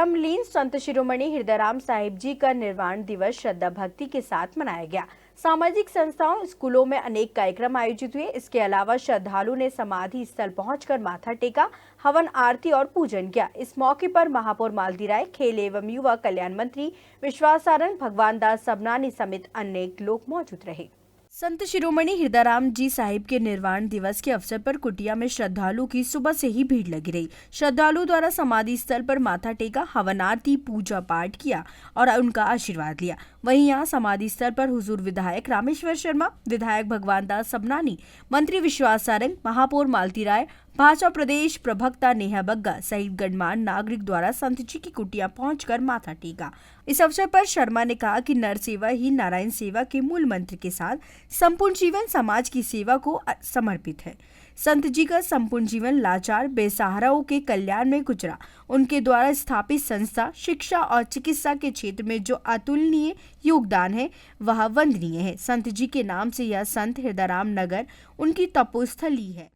ब्रह्मलीन संत शिरोमणि हृदयराम साहिब जी का निर्वाण दिवस श्रद्धा भक्ति के साथ मनाया गया। सामाजिक संस्थाओं, स्कूलों में अनेक कार्यक्रम आयोजित हुए। इसके अलावा श्रद्धालु ने समाधि स्थल पहुंचकर माथा टेका, हवन आरती और पूजन किया। इस मौके पर महापौर मालती राय, खेल एवं युवा कल्याण मंत्री विश्वास सारंग, भगवान दास सबनानी समेत अनेक लोग मौजूद रहे। संत शिरोमणि हृदयराम जी साहिब के निर्वाण दिवस के अवसर पर कुटिया में श्रद्धालु की सुबह से ही भीड़ लगी रही। श्रद्धालु द्वारा समाधि स्थल पर माथा टेका, हवन आरती, पूजा पाठ किया और उनका आशीर्वाद लिया। वहीं यहां समाधि स्थल पर हुजूर विधायक रामेश्वर शर्मा, विधायक भगवान दास सबनानी, मंत्री विश्वास सारंग, महापौर मालती राय, भाजपा प्रदेश प्रवक्ता नेहा बग्गा सहित गणमान्य नागरिक द्वारा संत जी की कुटिया पहुंचकर माथा टेका। इस अवसर पर शर्मा ने कहा कि नर सेवा ही नारायण सेवा के मूल मंत्र के साथ संपूर्ण जीवन समाज की सेवा को समर्पित है। संत जी का संपूर्ण जीवन लाचार बेसहाराओं के कल्याण में गुजरा। उनके द्वारा स्थापित संस्था, शिक्षा और चिकित्सा के क्षेत्र में जो अतुलनीय योगदान है वह वंदनीय है। संत जी के नाम से यह संत हृदयराम नगर उनकी तपोस्थली है।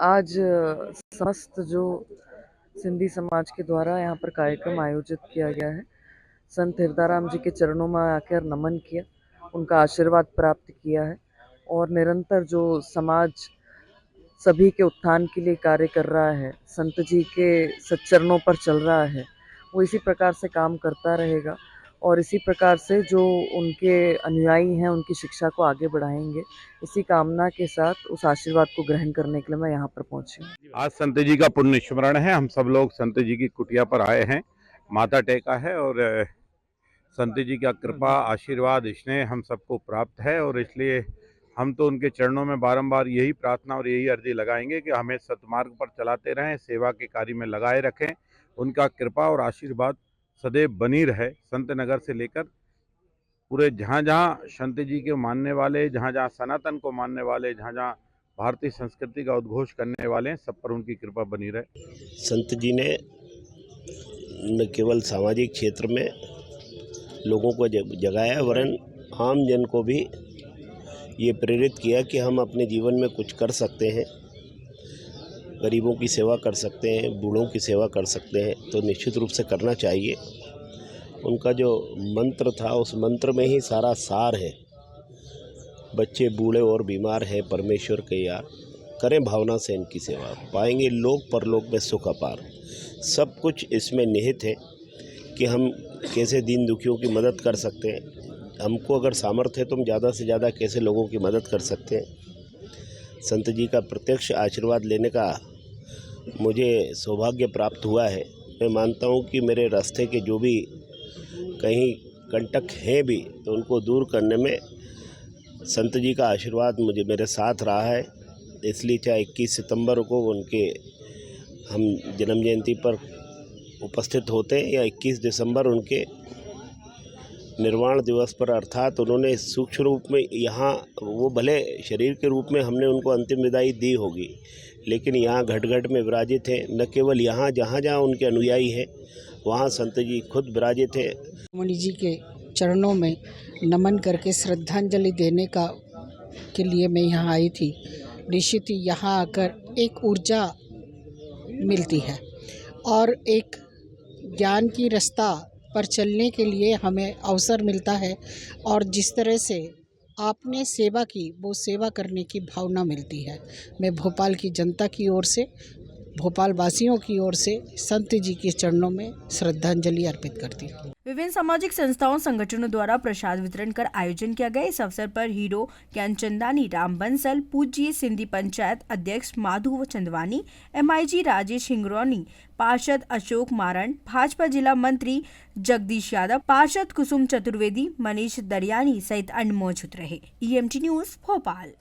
आज समस्त जो सिंधी समाज के द्वारा यहाँ पर कार्यक्रम आयोजित किया गया है। संत हृदयराम जी के चरणों में आकर नमन किया, उनका आशीर्वाद प्राप्त किया है और निरंतर जो समाज सभी के उत्थान के लिए कार्य कर रहा है, संत जी के सच्चरणों पर चल रहा है, वो इसी प्रकार से काम करता रहेगा और इसी प्रकार से जो उनके अनुयायी हैं उनकी शिक्षा को आगे बढ़ाएंगे। इसी कामना के साथ उस आशीर्वाद को ग्रहण करने के लिए मैं यहाँ पर पहुँची हूँ। आज संत जी का पुण्य स्मरण है। हम सब लोग संत जी की कुटिया पर आए हैं, माथा टेका है और संत जी का कृपा, आशीर्वाद, स्नेह हम सबको प्राप्त है और इसलिए हम तो उनके चरणों में बारंबार यही प्रार्थना और यही अर्जी लगाएंगे कि हमें सतमार्ग पर चलाते रहें, सेवा के कार्य में लगाए रखें। उनका कृपा और आशीर्वाद सदैव बनी रहे। संत नगर से लेकर पूरे जहाँ जहाँ संत जी के मानने वाले, जहाँ जहाँ सनातन को मानने वाले, जहाँ जहाँ भारतीय संस्कृति का उद्घोष करने वाले हैं, सब पर उनकी कृपा बनी रहे। संत जी ने न केवल सामाजिक क्षेत्र में लोगों को जगाया वरन आम जन को भी ये प्रेरित किया कि हम अपने जीवन में कुछ कर सकते हैं, गरीबों की सेवा कर सकते हैं, बूढ़ों की सेवा कर सकते हैं, तो निश्चित रूप से करना चाहिए। उनका जो मंत्र था उस मंत्र में ही सारा सार है। बच्चे, बूढ़े और बीमार हैं परमेश्वर के यार, करें भावना से इनकी सेवा, पाएंगे लोक परलोक में सुख अपार। सब कुछ इसमें निहित है कि हम कैसे दीन दुखियों की मदद कर सकते हैं। हमको अगर सामर्थ्य है तो हम ज़्यादा से ज़्यादा कैसे लोगों की मदद कर सकते हैं। संत जी का प्रत्यक्ष आशीर्वाद लेने का मुझे सौभाग्य प्राप्त हुआ है। मैं मानता हूँ कि मेरे रास्ते के जो भी कहीं कंटक हैं भी तो उनको दूर करने में संत जी का आशीर्वाद मुझे मेरे साथ रहा है। इसलिए चाहे 21 सितंबर को उनके हम जन्म जयंती पर उपस्थित होते हैं या 21 दिसंबर उनके निर्वाण दिवस पर, अर्थात उन्होंने सूक्ष्म रूप में यहाँ, वो भले शरीर के रूप में हमने उनको अंतिम विदाई दी होगी, लेकिन यहाँ घट घट में विराजित हैं। न केवल यहाँ, जहाँ जहाँ उनके अनुयायी हैं वहाँ संत जी खुद विराजित हैं। मणि जी के चरणों में नमन करके श्रद्धांजलि देने के लिए मैं यहाँ आई थी। निश्चित ही यहाँ आकर एक ऊर्जा मिलती है और एक ज्ञान की रास्ता पर चलने के लिए हमें अवसर मिलता है और जिस तरह से आपने सेवा की वो सेवा करने की भावना मिलती है। मैं भोपाल की जनता की ओर से, भोपाल वासियों की ओर से संत जी के चरणों में श्रद्धांजलि अर्पित करती हूँ। विभिन्न सामाजिक संस्थाओं, संगठनों द्वारा प्रसाद वितरण कर आयोजन किया गया। इस अवसर पर हीरो ज्ञानचंदानी, राम बंसल, पूज्य सिंधी पंचायत अध्यक्ष माधु चंदवानी, MIG राजेश हिंगरौनी, पार्षद अशोक मारण, भाजपा जिला मंत्री जगदीश यादव, पार्षद कुसुम चतुर्वेदी, मनीष दरियानी सहित अन्य मौजूद रहे। EMT news Bhopal.